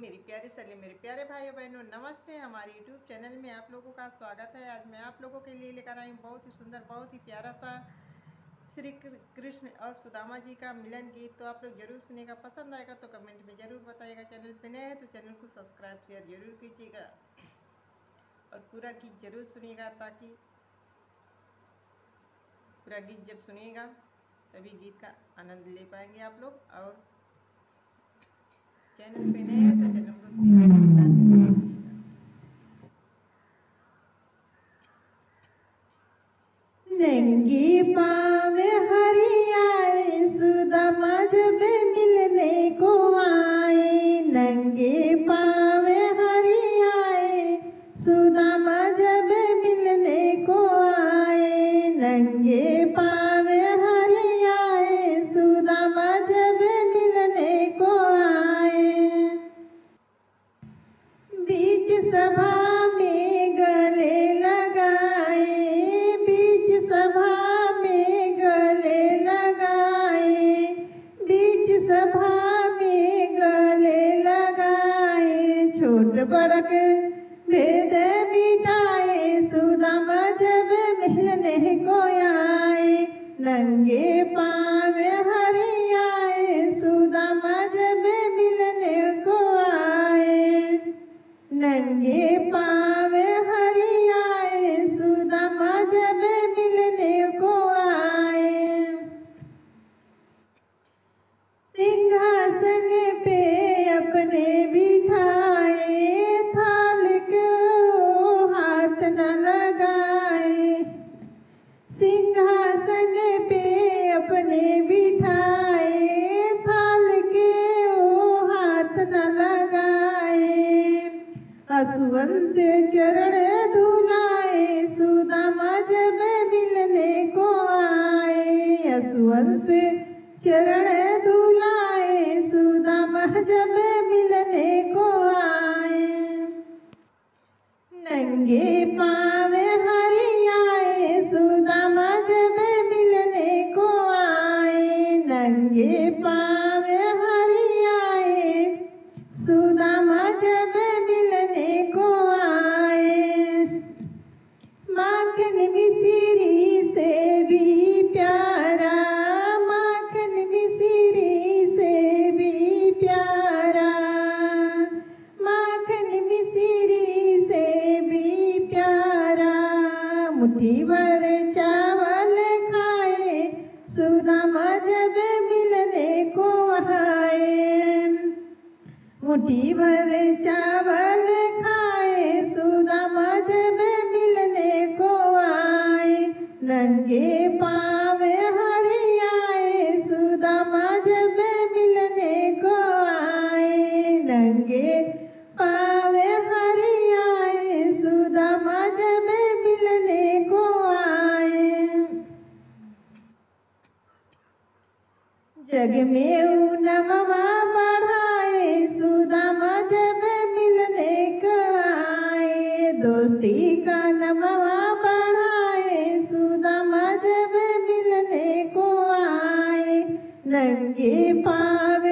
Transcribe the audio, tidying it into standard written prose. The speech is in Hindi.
मेरी प्यारी सली, मेरे प्यारे भाइयों बहनों, नमस्ते। हमारे यूट्यूब चैनल में आप लोगों का स्वागत है। आज मैं आप लोगों के लिए लेकर आई हूँ बहुत ही सुंदर, बहुत ही प्यारा सा श्री कृष्ण और सुदामा जी का मिलन गीत। तो आप लोग जरूर सुनेगा, पसंद आएगा तो कमेंट में ज़रूर बताइएगा। चैनल पे नए हैं तो चैनल को सब्सक्राइब शेयर जरूर कीजिएगा और पूरा गीत जरूर सुनिएगा, ताकि पूरा गीत जब सुनिएगा तभी गीत का आनंद ले पाएंगे आप लोग। और चैनल पे नए हैं तो चैनल को नंगे पाँव हरियाए सुदामा जब मिलने को आए। नंगे पाँव हरियाए सुदामा जब मिलने को आए। नंगे पाँव हरियाए सुदामा जब मिलने को आए। बीच सभा में गले लगाए, बीच सभा में गले लगाए, बीच सभा में गले लगाए। छोट बड़क भेद मिटाए सुदामा जब मिलने को आए। नंगे पाँव हरियाए सुदामा जब मिलने को आए। नंगे पाँव हरियाए सुदामा जब मिलने को आए। सिंहासन पे अपने बिठाए, थाल को हाथ न लगाए। सिंहासन पे अपने बिठाए, थाल के ओ हाथ न लगाए। असुवन से चरण धुलाए सुदामा जब मिलने को आए। असुवन से चरण धुलाए सुदामा जब मिलने को आए। नंगे पाँव हरियाए सुदामा जब मिलने को आए। नंगे पाँव हरियाए सुदामा जब मिलने को आए। माखन मिश्री से भी प्यारा, माखन मिश्री से भी प्यारा, माखन मिश्री से भी प्यारा। मुट्ठी भर चावल खाए सुदामा जब मिलने को आए। मुट्ठी भर चावल खाए सुदामा जब मिलने को आए। नंगे पाँव हरियाए सुदामा जब मिलने को आए। नंगे पाँव हरियाए सुदामा जब मिलने को आए। जग में ऊनमवा बढ़ाए सुदामा जब मिलने को आए। दोस्ती का नमवा बढ़ाए सुदामा जब मिलने को आए। नंगे पाँव